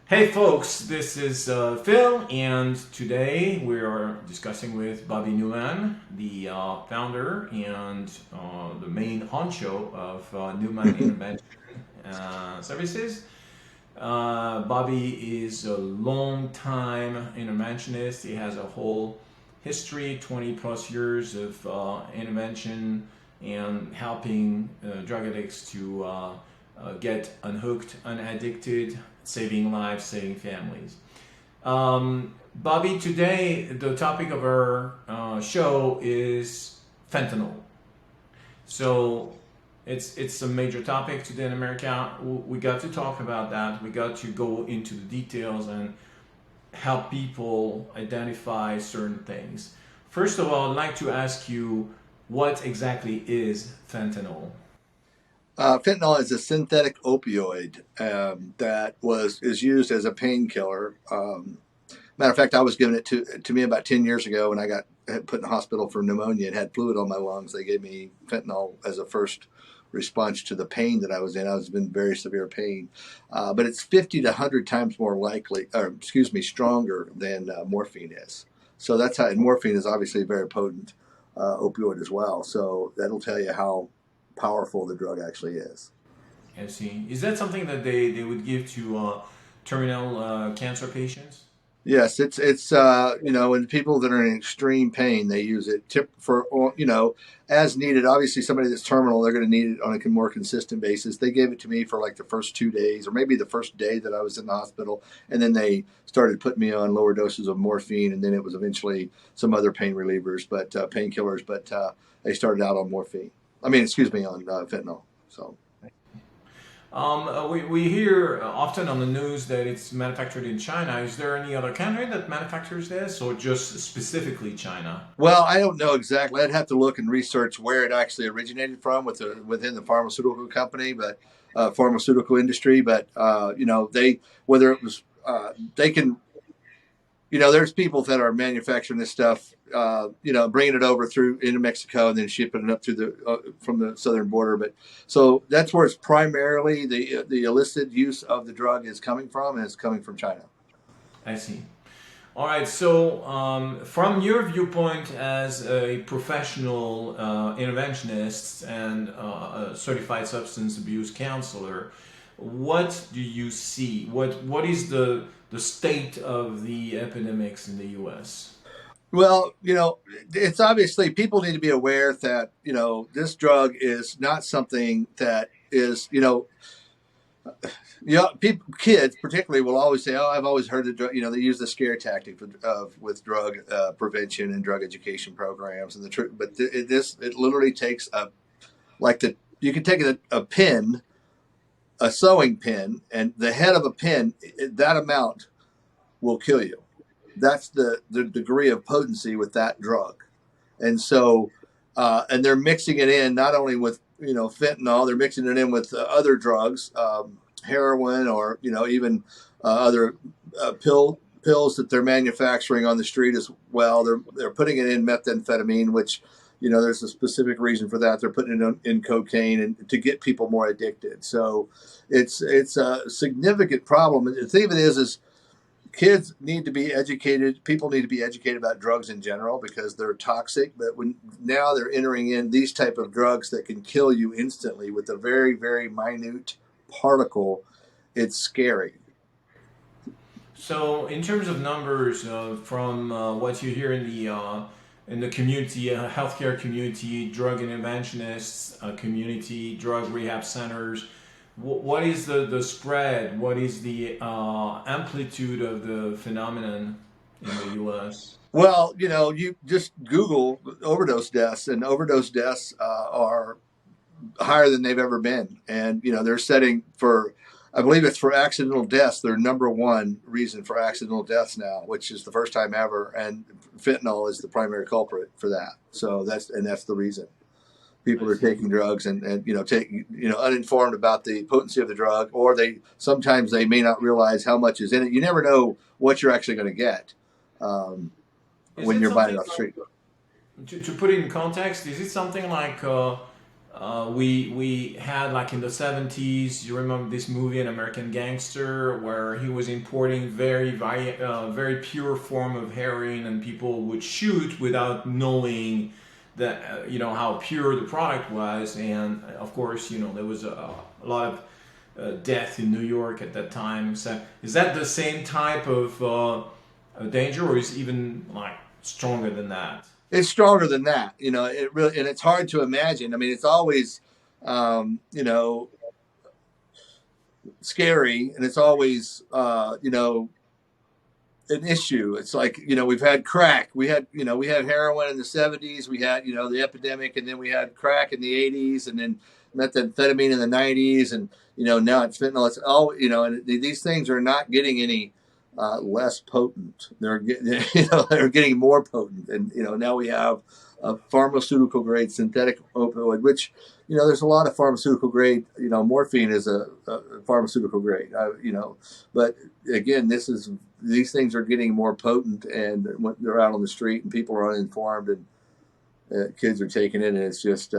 Hey folks, this is Phil, and today we are discussing with Bobby Newman, the founder and the main honcho of Newman Intervention Services. Bobby is a long time interventionist. He has a whole history, 20 plus years of intervention and helping drug addicts to get unhooked, unaddicted, saving lives, saving families. Bobby, today the topic of our show is fentanyl. So it's a major topic today in America. We got to talk about that. We got to go into the details and help people identify certain things. First of all, I'd like to ask you, what exactly is fentanyl? Fentanyl is a synthetic opioid that is used as a painkiller. Matter of fact, I was given it to me about 10 years ago when I got put in the hospital for pneumonia and had fluid on my lungs. They gave me fentanyl as a first response to the pain that I was in. I was in very severe pain, but it's 50 to 100 times more likely, or excuse me, stronger than morphine is. So that's how, and morphine is obviously a very potent opioid as well. So that'll tell you how powerful the drug actually is. I see. Is that something that they would give to terminal cancer patients? Yes, it's when people that are in extreme pain, they use it for as needed. Obviously, somebody that's terminal, they're going to need it on a more consistent basis. They gave it to me for like the first 2 days, or maybe the first day that I was in the hospital, and then they started putting me on lower doses of morphine, and then it was eventually some other pain relievers, but painkillers. But they started out on morphine. I mean, excuse me, on fentanyl. So. We hear often on the news that it's manufactured in China. Is there any other country that manufactures this, or just specifically China? Well, I don't know exactly. I'd have to look and research where it actually originated from within the pharmaceutical company, but pharmaceutical industry. But they whether it was they can there's people that are manufacturing this stuff, bringing it over through into Mexico and then shipping it up through the from the southern border. But so that's where it's primarily the illicit use of the drug is coming from, and it's coming from China. I see. All right. So, from your viewpoint as a professional interventionist and a certified substance abuse counselor, what do you see? What is the state of the epidemics in the U.S.? Well, it's obviously people need to be aware that this drug is not something that is people, kids particularly will always say, "Oh, I've always heard the drug." They use the scare tactic with drug prevention and drug education programs, and but it literally takes you can take a pin, a sewing pin, and the head of a pin, that amount will kill you. That's the degree of potency with that drug, and so and they're mixing it in not only with fentanyl, they're mixing it in with other drugs. Heroin, or even other pills that they're manufacturing on the street as well. They're putting it in methamphetamine, which there's a specific reason for that. They're putting it in cocaine and to get people more addicted. So it's a significant problem. And the thing of it is kids need to be educated. People need to be educated about drugs in general because they're toxic. But when now they're entering in these type of drugs that can kill you instantly with a very, very minute particle, it's scary. So, in terms of numbers, from what you hear in the community, healthcare community, drug interventionists community, drug rehab centers, what is the spread? What is the amplitude of the phenomenon in the U.S.? Well, you just Google overdose deaths, and overdose deaths are higher than they've ever been. And, they're setting for, I believe it's for accidental deaths, their number one reason for accidental deaths now, which is the first time ever. And fentanyl is the primary culprit for that. So that's the reason people I are see. taking drugs and taking, uninformed about the potency of the drug, or sometimes they may not realize how much is in it. You never know what you're actually going to get Is when it you're buying it something off the street. to put it in context? Is it something like we had like in the 70s. You remember this movie, An American Gangster, where he was importing very pure form of heroin, and people would shoot without knowing that how pure the product was. And of course, there was a lot of death in New York at that time. So is that the same type of danger, or is it even like stronger than that? It's stronger than that, it really, and it's hard to imagine. I mean, it's always, you know, scary, and it's always, an issue. It's like, we've had crack, we had heroin in the 70s, we had, the epidemic, and then we had crack in the 80s, and then methamphetamine in the 90s, and, now it's fentanyl. It's all, and these things are not getting any less potent. They're getting, they're getting more potent, and now we have a pharmaceutical grade synthetic opioid, which there's a lot of pharmaceutical grade. Morphine is a pharmaceutical grade. But again, these things are getting more potent, and when they're out on the street and people are uninformed, and kids are taking it, and it's just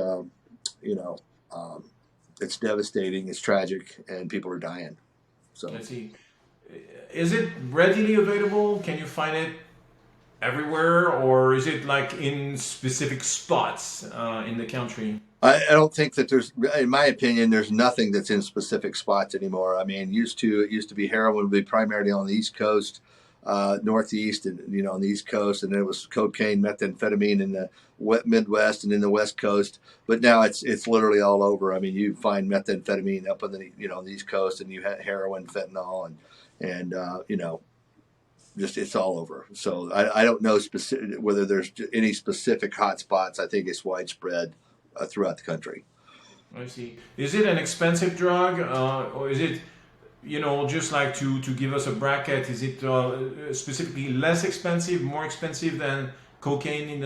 it's devastating. It's tragic, and people are dying. So Let's see. Is it readily available? Can you find it everywhere, or is it like in specific spots in the country? I don't think that in my opinion, there's nothing that's in specific spots anymore. I mean, it used to be heroin would be primarily on the East Coast, Northeast, and on the East Coast, and then it was cocaine, methamphetamine in the Midwest and in the West Coast. But now it's literally all over. I mean, you find methamphetamine up on the on the East Coast, and you had heroin, fentanyl, and just it's all over. So I don't know whether there's any specific hot spots. I think it's widespread throughout the country. I see. Is it an expensive drug, or is it, just like to give us a bracket? Is it specifically less expensive, more expensive than cocaine in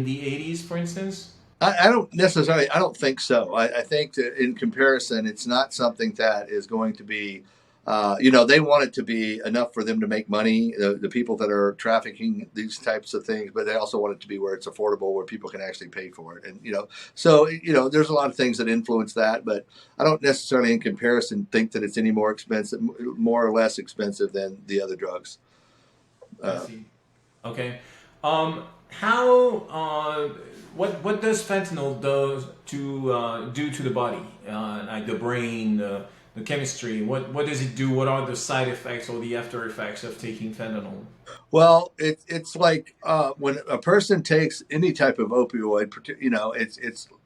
the 80s, for instance? I don't necessarily. I don't think so. I think that in comparison, it's not something that is going to be. They want it to be enough for them to make money. The people that are trafficking these types of things, but they also want it to be where it's affordable, where people can actually pay for it. And so there's a lot of things that influence that. But I don't necessarily, in comparison, think that it's any more expensive, more or less expensive than the other drugs. I see. Okay. How what does fentanyl do to the body, like the brain, the chemistry? What does it do? What are the side effects or the after effects of taking fentanyl? Well, it's like when a person takes any type of opioid,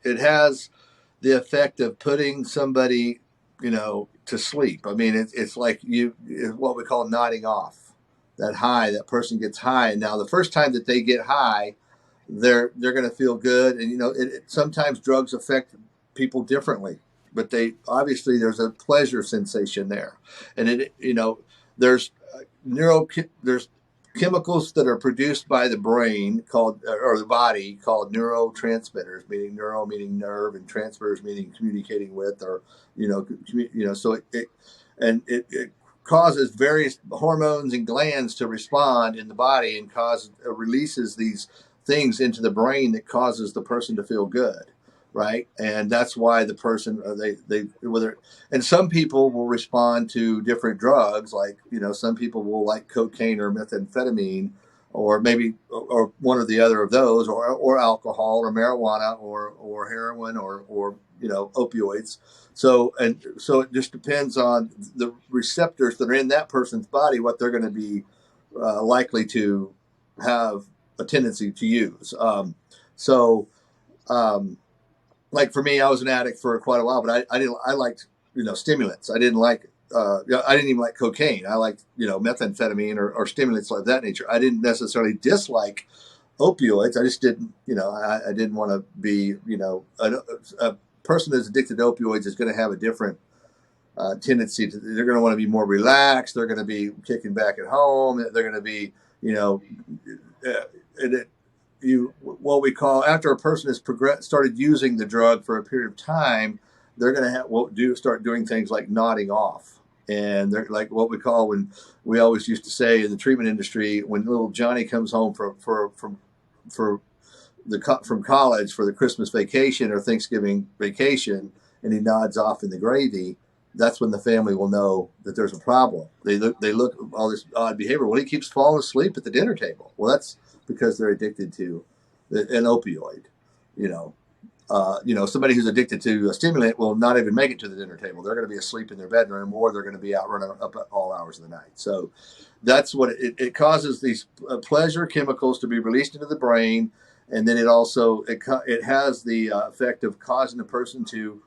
it has the effect of putting somebody, to sleep. I mean, it's like it's what we call nodding off. That high, that person gets high. Now, the first time that they get high, they're going to feel good, and sometimes drugs affect people differently, but there's a pleasure sensation there, and there's there's chemicals that are produced by the brain or the body called neurotransmitters, meaning neuro meaning nerve, and transmitters meaning communicating with, or so it causes various hormones and glands to respond in the body, and releases these things into the brain that causes the person to feel good, right? And that's why the person and some people will respond to different drugs, like some people will like cocaine or methamphetamine, or maybe or one or the other of those, or alcohol or marijuana or heroin or opioids. So it just depends on the receptors that are in that person's body, what they're going to be likely to have a tendency to use. Like for me, I was an addict for quite a while, but I liked stimulants. I didn't even like cocaine. I liked methamphetamine or stimulants like that nature. I didn't necessarily dislike opioids. I just didn't I didn't want to be a person that's addicted to opioids is going to have a different tendency they're going to want to be more relaxed. They're going to be kicking back at home. They're going to be, what we call, after a person has started using the drug for a period of time, they're going to start doing things like nodding off. And they're like what we call, when we always used to say in the treatment industry, when little Johnny comes home for from college for the Christmas vacation or Thanksgiving vacation, and he nods off in the gravy, that's when the family will know that there's a problem. They look at all this odd behavior. Well, he keeps falling asleep at the dinner table. Well, that's because they're addicted to an opioid. Somebody who's addicted to a stimulant will not even make it to the dinner table. They're going to be asleep in their bedroom, or they're going to be out running up at all hours of the night. So that's what it causes, these pleasure chemicals to be released into the brain. And then it also, it has the effect of causing the person to,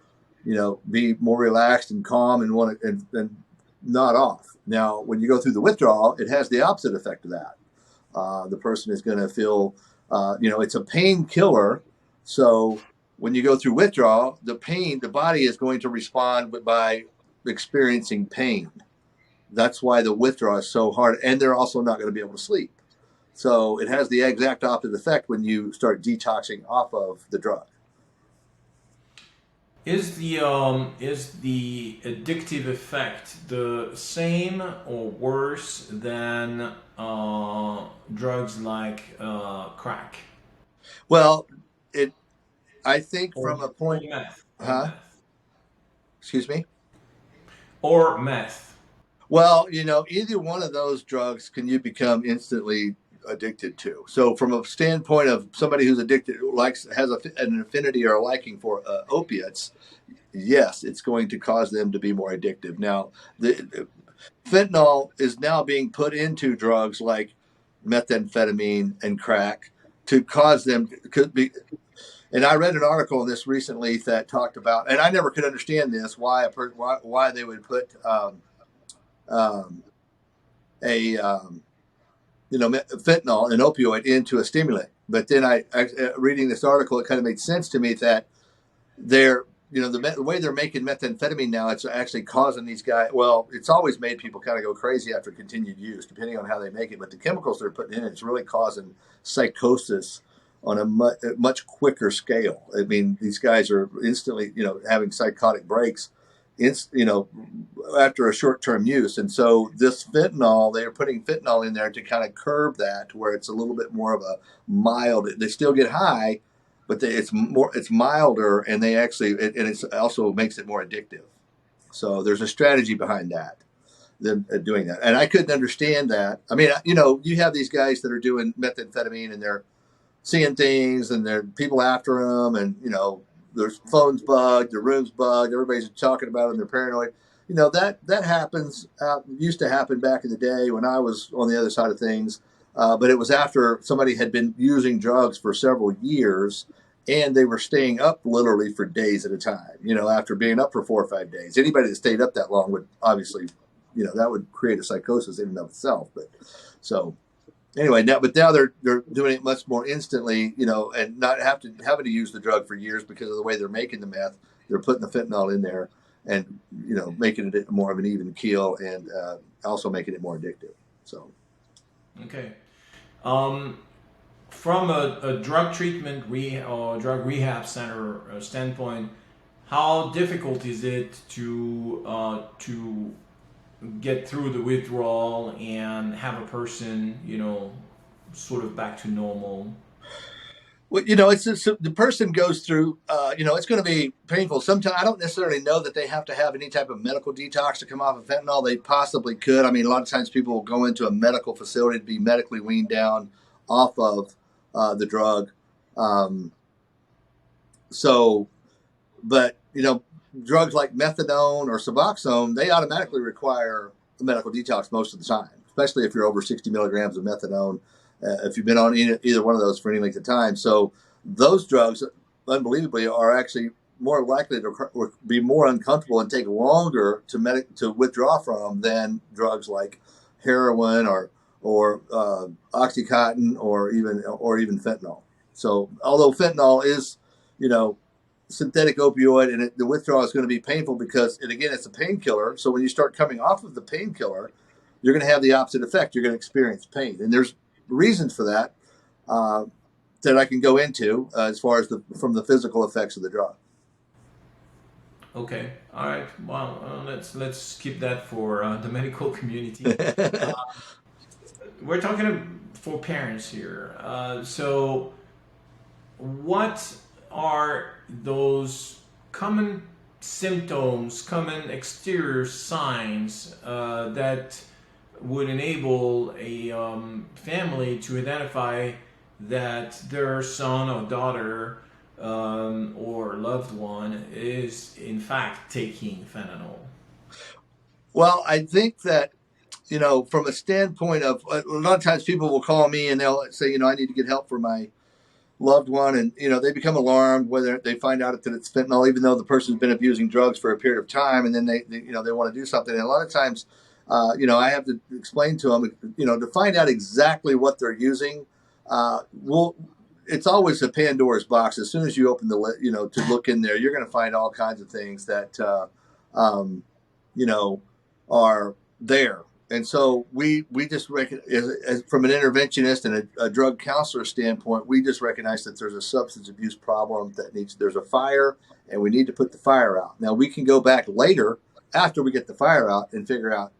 be more relaxed and calm and want to, and nod off. Now, when you go through the withdrawal, it has the opposite effect of that. The person is going to feel, it's a painkiller. So when you go through withdrawal, the body is going to respond by experiencing pain. That's why the withdrawal is so hard. And they're also not going to be able to sleep. So it has the exact opposite effect when you start detoxing off of the drug. Is the addictive effect the same or worse than drugs like crack? Well, I think Or, from a point, or meth? Or huh? meth? Excuse me. Or meth? Well, either one of those drugs can you become instantly addicted to. So from a standpoint of somebody who's addicted, has an affinity or a liking for opiates, yes, it's going to cause them to be more addictive. Now, the fentanyl is now being put into drugs like methamphetamine and crack to cause them, could be. And I read an article on this recently that talked about, and I never could understand this, why they would put fentanyl, an opioid, into a stimulant. But then reading this article, it kind of made sense to me that the way they're making methamphetamine now, it's actually causing these guys. Well, it's always made people kind of go crazy after continued use, depending on how they make it. But the chemicals they're putting in, it's really causing psychosis on a much quicker scale. I mean, these guys are instantly, having psychotic breaks, after a short-term use. And so this fentanyl, they are putting fentanyl in there to kind of curb that, to where it's a little bit more of a mild. They still get high, but it's milder, and it also makes it more addictive. So there's a strategy behind that, them doing that. And I couldn't understand that. I mean, you have these guys that are doing methamphetamine, and they're seeing things, and there are people after them, and their phones bugged, their rooms bugged, everybody's talking about it, and they're paranoid. That happens. Used to happen back in the day when I was on the other side of things. But it was after somebody had been using drugs for several years, and they were staying up literally for days at a time. After being up for 4 or 5 days, anybody that stayed up that long would obviously, that would create a psychosis in and of itself. But so anyway, now they're doing it much more instantly, and not having to use the drug for years because of the way they're making the meth. They're putting the fentanyl in there, and making it more of an even keel, and also making it more addictive. So, okay. From a drug treatment or drug rehab center standpoint, how difficult is it to get through the withdrawal and have a person, sort of back to normal? Well, it's just, the person goes through, it's going to be painful. Sometimes I don't necessarily know that they have to have any type of medical detox to come off of fentanyl. They possibly could. I mean, a lot of times people will go into a medical facility to be medically weaned down off of the drug. But drugs like methadone or Suboxone, they automatically require a medical detox most of the time, especially if you're over 60 milligrams of methadone. If you've been on either one of those for any length of time. So those drugs, unbelievably, are actually more likely to be more uncomfortable and take longer to withdraw from than drugs like heroin or Oxycontin or even fentanyl. So although fentanyl is, synthetic opioid, and the withdrawal is going to be painful because, and again, it's a painkiller. So when you start coming off of the painkiller, you're going to have the opposite effect. You're going to experience pain, and there's reasons for that that I can go into as far as from the physical effects of the drug. Okay, all right. Well, let's keep that for the medical community. We're talking for parents here. So what are those common symptoms, common exterior signs that would enable a family to identify that their son or daughter or loved one is in fact taking fentanyl? Well, I think that, from a standpoint of a lot of times people will call me and they'll say, I need to get help for my loved one, and they become alarmed whether they find out that it's fentanyl, even though the person's been abusing drugs for a period of time, and then they want to do something. And a lot of times, I have to explain to them, to find out exactly what they're using. Well, it's always a Pandora's box. As soon as you open to look in there, you're going to find all kinds of things that, are there. And so we just as from an interventionist and a drug counselor standpoint, we just recognize that there's a substance abuse problem there's a fire, and we need to put the fire out. Now we can go back later after we get the fire out and figure out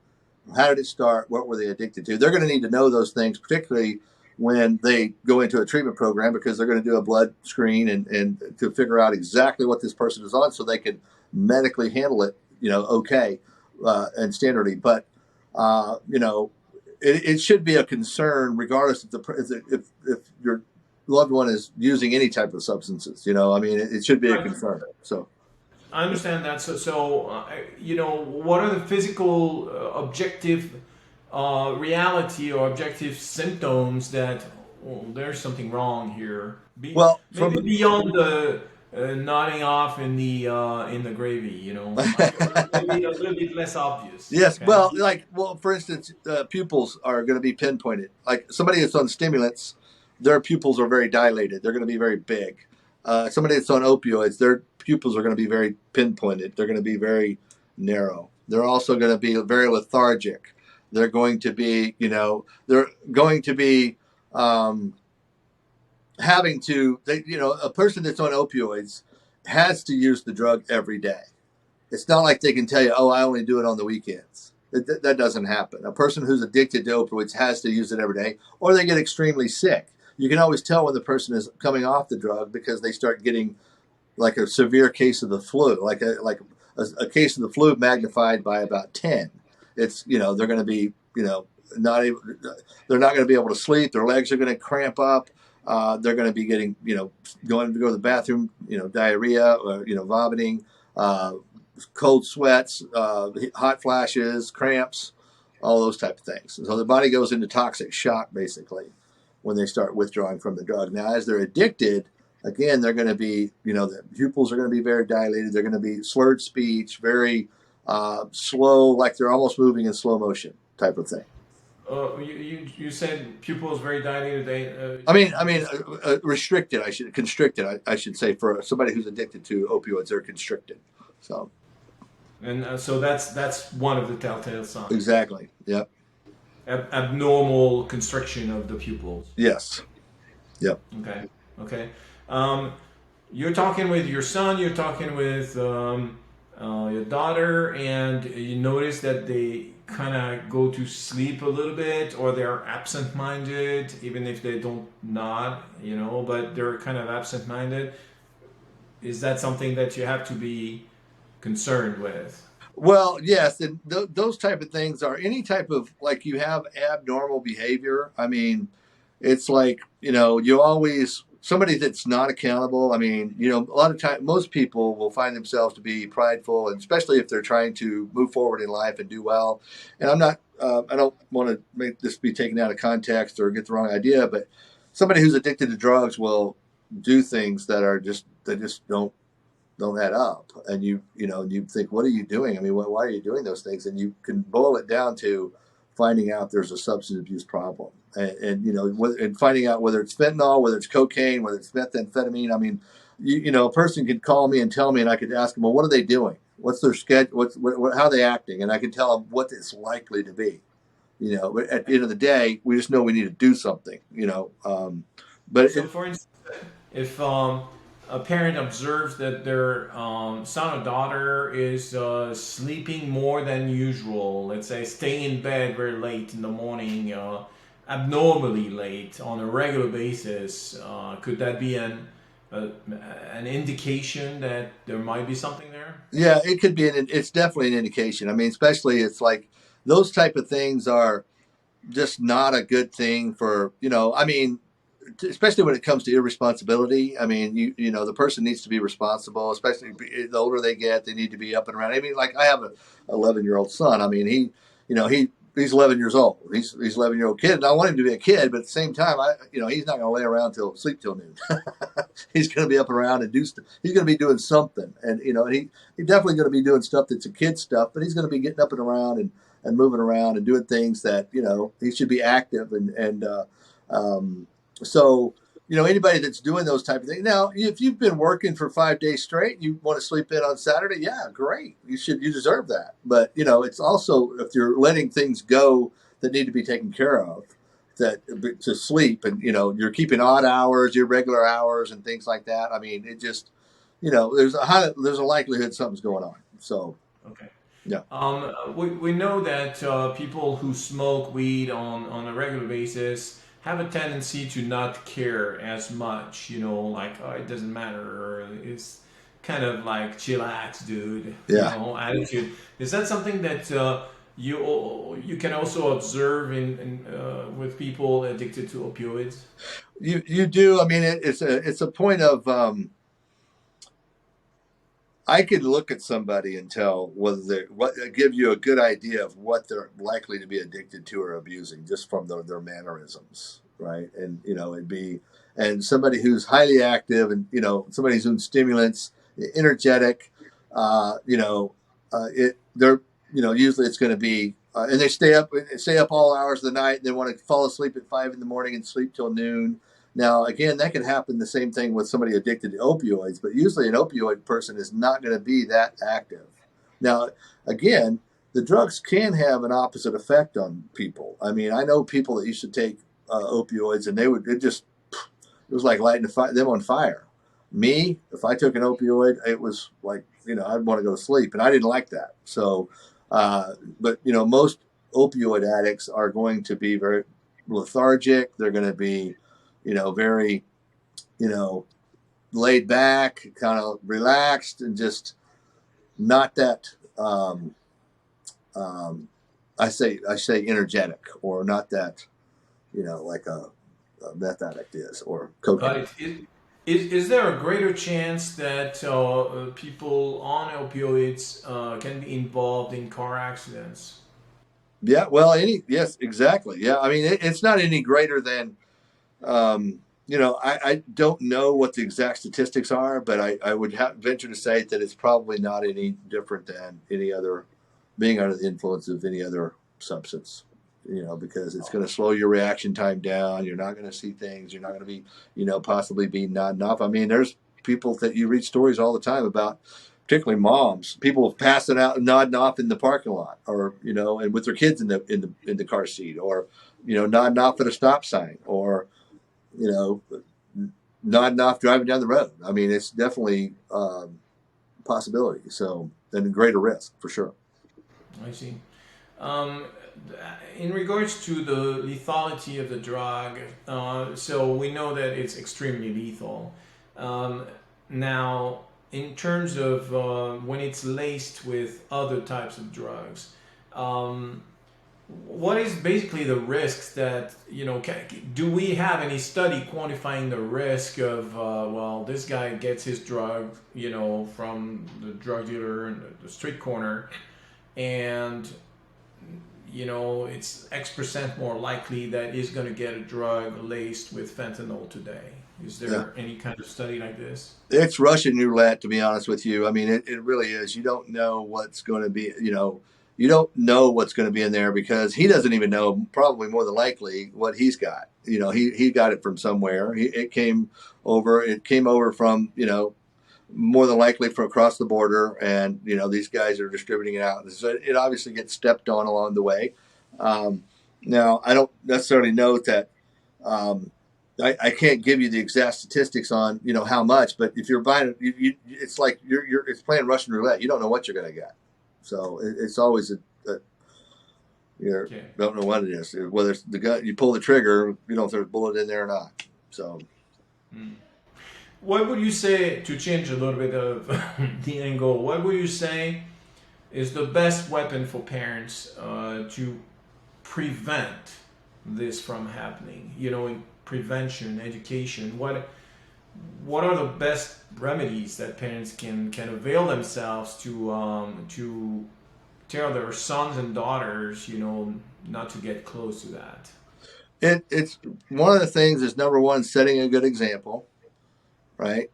how did it start, what were they addicted to. They're going to need to know those things, particularly when they go into a treatment program, because they're going to do a blood screen and to figure out exactly what this person is on, so they can medically handle it, okay, and standardly. But it should be a concern regardless if your loved one is using any type of substances. It should be a concern. So I understand that. What are the physical, objective reality or objective symptoms that there's something wrong here? Maybe beyond the nodding off in the gravy, maybe a little bit less obvious. Yes. Okay? For instance, pupils are going to be pinpointed. Like somebody that's on stimulants, their pupils are very dilated. They're going to be very big. Somebody that's on opioids, their pupils are going to be very pinpointed. They're going to be very narrow. They're also going to be very lethargic. They're going to be, having to, a person that's on opioids has to use the drug every day. It's not like they can tell you, oh, I only do it on the weekends. That doesn't happen. A person who's addicted to opioids has to use it every day, or they get extremely sick. You can always tell when the person is coming off the drug because they start getting like a severe case of the flu, like a case of the flu magnified by about 10. It's, they're going to be, not able, they're not going to be able to sleep. Their legs are going to cramp up. They're going to be getting, going to go to the bathroom, diarrhea, or, vomiting, cold sweats, hot flashes, cramps, all those type of things. So the body goes into toxic shock basically when they start withdrawing from the drug. Now, as they're addicted, again, they're going to be, the pupils are going to be very dilated. They're going to be slurred speech, very slow, like they're almost moving in slow motion type of thing. You said pupils very dilated. Restricted. Constricted. I should say, for somebody who's addicted to opioids, they're constricted. So. And so that's one of the telltale signs. Exactly. Yep. Abnormal constriction of the pupils. Yes. Yep. Okay. You're talking with your son. You're talking with your daughter, and you notice that they kind of go to sleep a little bit, or they're absent-minded, even if they don't nod, but they're kind of absent-minded. Is that something that you have to be concerned with? Well, yes, and those type of things are any type of, like, you have abnormal behavior. It's like, you always, somebody that's not accountable. A lot of time, most people will find themselves to be prideful, and especially if they're trying to move forward in life and do well. And I don't want to make this be taken out of context or get the wrong idea, but somebody who's addicted to drugs will do things that just don't add up. And you think, what are you doing? Why are you doing those things? And you can boil it down to finding out there's a substance abuse problem, and finding out whether it's fentanyl, whether it's cocaine, whether it's methamphetamine. A person could call me and tell me, and I could ask them, well, what are they doing? What's their schedule? How are they acting? And I can tell them what it's likely to be. But at the end of the day, we just know we need to do something. For instance, if a parent observes that their son or daughter is sleeping more than usual, let's say staying in bed very late in the morning, abnormally late on a regular basis, could that be an an indication that there might be something there? Yeah, it could be it's definitely an indication. I mean, especially it's like those type of things are just not a good thing for, I mean, especially when it comes to irresponsibility. I mean, the person needs to be responsible, especially the older they get, they need to be up and around. I mean, like I have a 11-year-old son. I mean, he's 11 years old. He's 11-year-old kid, and I want him to be a kid, but at the same time, he's not going to lay around till sleep till noon. He's going to be up and around and do stuff. He's going to be doing something, and he's definitely going to be doing stuff that's a kid stuff, but he's going to be getting up and around and moving around and doing things that he should be active so, anybody that's doing those type of things. Now, if you've been working for 5 days straight and you want to sleep in on Saturday, yeah, great. You deserve that. But, it's also if you're letting things go that need to be taken care of, that to sleep and, you're keeping odd hours, irregular hours and things like that. I mean, it just, there's a likelihood something's going on. So, Okay. yeah. We know that people who smoke weed on a regular basis have a tendency to not care as much, like, oh, it doesn't matter, or it's kind of like chillax, dude, Yeah. attitude. Is that something that you can also observe in with people addicted to opioids? You do. I mean, it's a point of I could look at somebody and tell whether give you a good idea of what they're likely to be addicted to or abusing just from their mannerisms, right? And it'd be and somebody who's highly active and somebody who's doing stimulants, energetic, they're usually it's going to be and they stay up all hours of the night. And they want to fall asleep at 5 a.m. and sleep till noon. Now, again, that can happen the same thing with somebody addicted to opioids, but usually an opioid person is not going to be that active. Now, again, the drugs can have an opposite effect on people. I mean, I know people that used to take opioids and it was like lighting them on fire. Me, if I took an opioid, it was like, I'd want to go to sleep, and I didn't like that. So, but, most opioid addicts are going to be very lethargic. They're going to be very, laid back, kind of relaxed, and just not that. I say energetic, or not that, like a meth addict is, or cocaine. Right. Is there a greater chance that people on opioids can be involved in car accidents? Yeah, well, yes, exactly. Yeah, I mean, it's not any greater than. I don't know what the exact statistics are, but I would venture to say that it's probably not any different than any other being under the influence of any other substance. Because it's going to slow your reaction time down. You're not going to see things. You're not going to be, possibly be nodding off. I mean, there's people that you read stories all the time about, particularly moms, people passing out and nodding off in the parking lot, or and with their kids in the car seat, or nodding off at a stop sign, or you know, nodding off driving down the road. I mean, it's definitely a possibility. So, and a greater risk for sure. I see. Um, in regards to the lethality of the drug, so we know that it's extremely lethal. Um, Now, in terms of when it's laced with other types of drugs, um, what is basically the risks that do we have any study quantifying the risk of well, this guy gets his drug from the drug dealer in the street corner, and it's X% more likely that he's going to get a drug laced with fentanyl today? Is Yeah. there any kind of study like this? It's Russian roulette, to be honest with you. I mean, it really is. You don't know what's going to be, you don't know what's going to be in there, because he doesn't even know, probably more than likely, what he's got. He got it from somewhere. It came over from, more than likely from across the border. And, these guys are distributing it out. So it obviously gets stepped on along the way. Now, I don't necessarily know that, I can't give you the exact statistics on how much, but if you're buying it, it's like it's playing Russian roulette. You don't know what you're going to get, so it's always you don't know what it is. Whether it's the gun, you pull the trigger, you don't know if there's a bullet in there or not. So, What would you say, to change a little bit of the angle, what would you say is the best weapon for parents to prevent this from happening? You know, in prevention, education, what are the best remedies that parents can avail themselves to tell their sons and daughters, you know, not to get close to that? It's one of the things is, number one, setting a good example, right?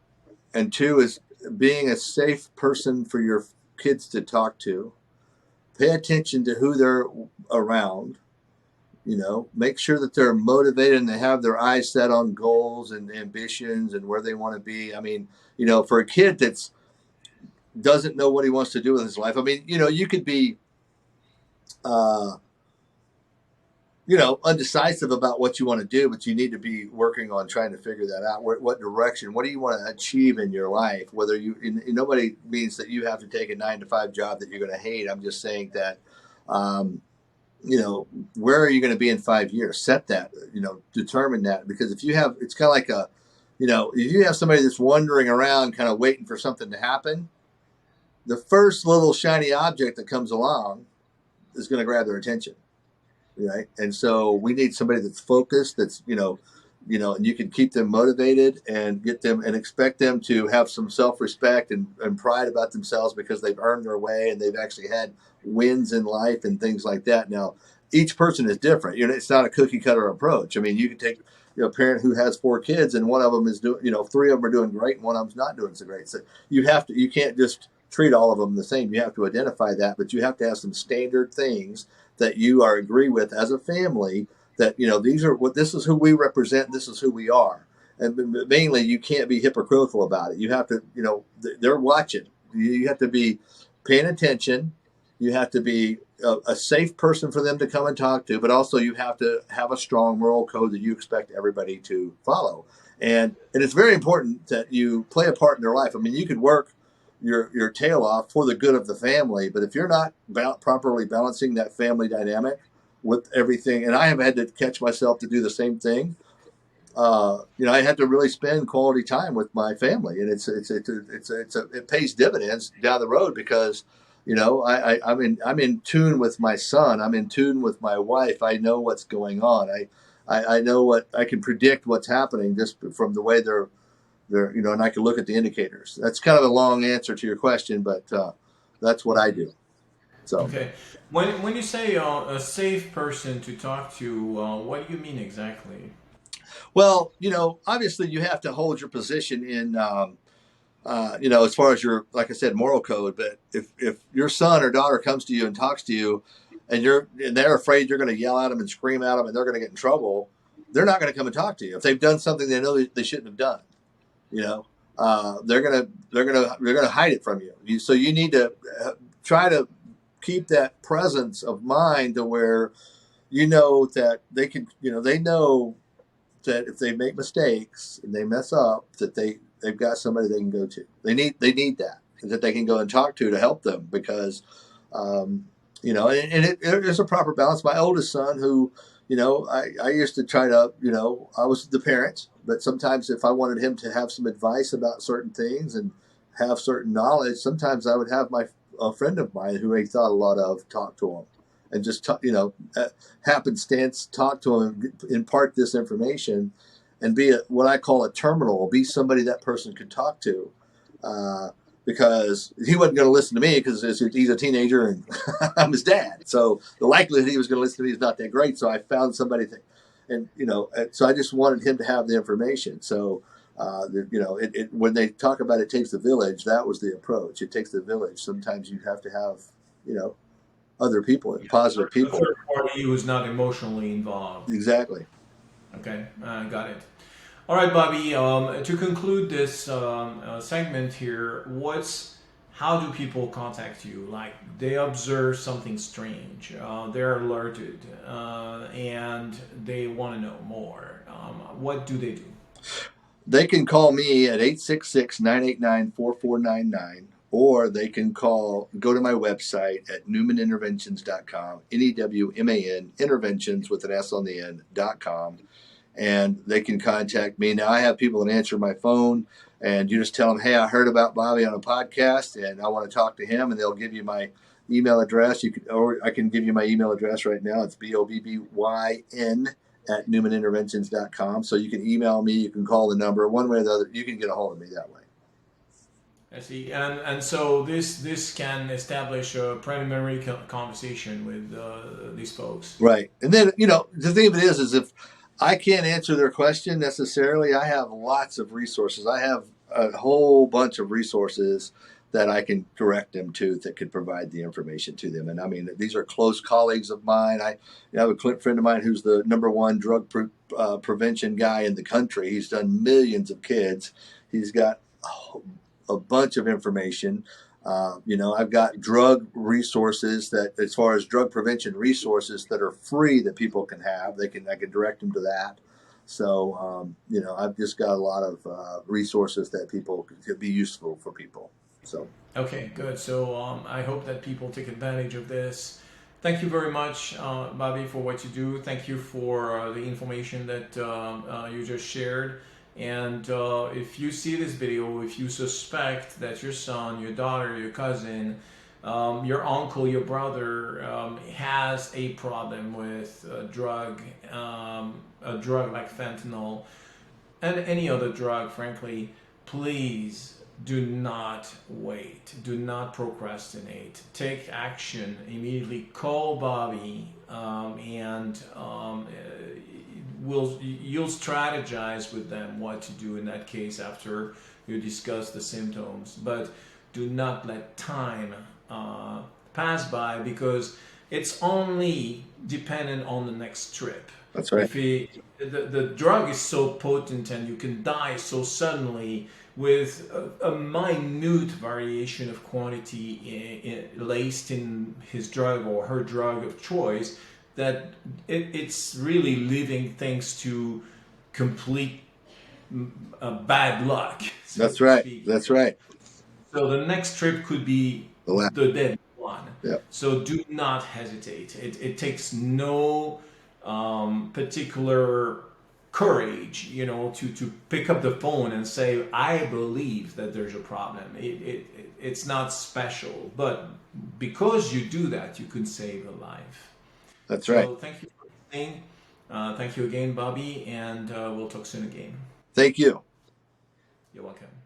And two is being a safe person for your kids to talk to. Pay attention to who they're around. You know, make sure that they're motivated and they have their eyes set on goals and ambitions and where they want to be. I mean, you know, for a kid that's doesn't know what he wants to do with his life. I mean, you know, you could be, uh, you know, undecisive about what you want to do, but you need to be working on trying to figure that out. What direction? What do you want to achieve in your life? Whether you, and nobody means that you have to take a 9-to-5 job that you're going to hate. I'm just saying that, you know, where are you going to be in 5 years? Set that, you know, determine that. Because if you have, it's kind of like a, you know, if you have somebody that's wandering around kind of waiting for something to happen, the first little shiny object that comes along is going to grab their attention. Right. And so we need somebody that's focused, that's, and you can keep them motivated and get them and expect them to have some self-respect and pride about themselves because they've earned their way and they've actually had wins in life and things like that. Now, each person is different. You know, it's not a cookie cutter approach. I mean, you can take, you know, a parent who has 4 kids and one of them is doing, you know, 3 of them are doing great and one of them's not doing so great. So you can't just treat all of them the same. You have to identify that, but you have to have some standard things that you are agree with as a family, that, you know, this is who we represent, this is who we are. And mainly, you can't be hypocritical about it. You have to, you know, they're watching. You have to be paying attention. You have to be a safe person for them to come and talk to, but also you have to have a strong moral code that you expect everybody to follow. And it's very important that you play a part in their life. I mean, you could work your tail off for the good of the family, but if you're not properly balancing that family dynamic with everything, and I have had to catch myself to do the same thing. You know, I had to really spend quality time with my family, and it pays dividends down the road because, you know, I'm in tune with my son. I'm in tune with my wife. I know what's going on. I know what I can predict what's happening just from the way they're, you know, and I can look at the indicators. That's kind of a long answer to your question, but that's what I do. So, Okay. When you say a safe person to talk to, what do you mean exactly? well, you know, obviously you have to hold your position in, you know, as far as your, like I said, moral code. But if your son or daughter comes to you and talks to you, and they're afraid you're going to yell at them and scream at them and they're going to get in trouble, they're not going to come and talk to you. If they've done something they know they shouldn't have done, you know, they're gonna hide it from you. So you need to try to keep that presence of mind to where you know that they can, you know, they know that if they make mistakes and they mess up, that they've got somebody they can go to. They need that they can go and talk to help them because, you know, and there's a proper balance. My oldest son, who, you know, I used to try to, you know, I was the parent, but sometimes if I wanted him to have some advice about certain things and have certain knowledge, sometimes I would have a friend of mine who I thought a lot of talk to him and just, you know, happenstance, talk to him, impart this information and be what I call a terminal, be somebody that person could talk to. Because he wasn't going to listen to me because he's a teenager and I'm his dad. So the likelihood he was going to listen to me is not that great. So I found somebody and, you know, so I just wanted him to have the information. So, you know, when they talk about it takes the village, that was the approach. It takes the village. Sometimes you have to have, you know, other people, positive A people. third party who's not emotionally involved. Exactly. Okay, got it. All right, Bobby. To conclude this segment here, how do people contact you? Like they observe something strange, they're alerted, and they want to know more. What do they do? They can call me at 866-989-4499, or they can go to my website at NEWMANInterventions.com, NEWMAN, interventions with an S on the end.com, and they can contact me. Now, I have people that answer my phone. And you just tell them, hey, I heard about Bobby on a podcast and I want to talk to him, and they'll give you my email address. Or I can give you my email address right now. It's bobbyn@newmaninterventions.com. So you can email me, you can call the number, one way or the other. You can get a hold of me that way. I see, and so this can establish a preliminary conversation with these folks, right? And then the thing of it is if I can't answer their question necessarily, I have lots of resources. I have a whole bunch of resources that I can direct them to that could provide the information to them. And I mean, these are close colleagues of mine. I have a friend of mine who's the #1 drug prevention guy in the country. He's done millions of kids. He's got a bunch of information. I've got drug resources that, as far as drug prevention resources that are free that people can have, I can direct them to that. So, I've just got a lot of resources that people could be useful for people. So. Okay, good. So I hope that people take advantage of this. Thank you very much, Bobby, for what you do. Thank you for the information that you just shared. And if you see this video, if you suspect that your son, your daughter, your cousin, your uncle, your brother has a problem with a drug like fentanyl and any other drug, frankly, please do not wait. Do not procrastinate. Take action immediately. Call Bobby and you'll strategize with them what to do in that case after you discuss the symptoms. But do not let time pass by, because it's only dependent on the next trip. That's right. If the drug is so potent and you can die so suddenly with a minute variation of quantity laced in his drug or her drug of choice, that it's really leaving things to complete bad luck. So That's right. That's right. So the next trip could be the dead one. Yep. So do not hesitate. It takes no particular courage, to pick up the phone and say, I believe that there's a problem. It's not special, but because you do that, you can save a life. That's right. So thank you for listening. Thank you again, Bobby, and we'll talk soon again. Thank you. You're welcome.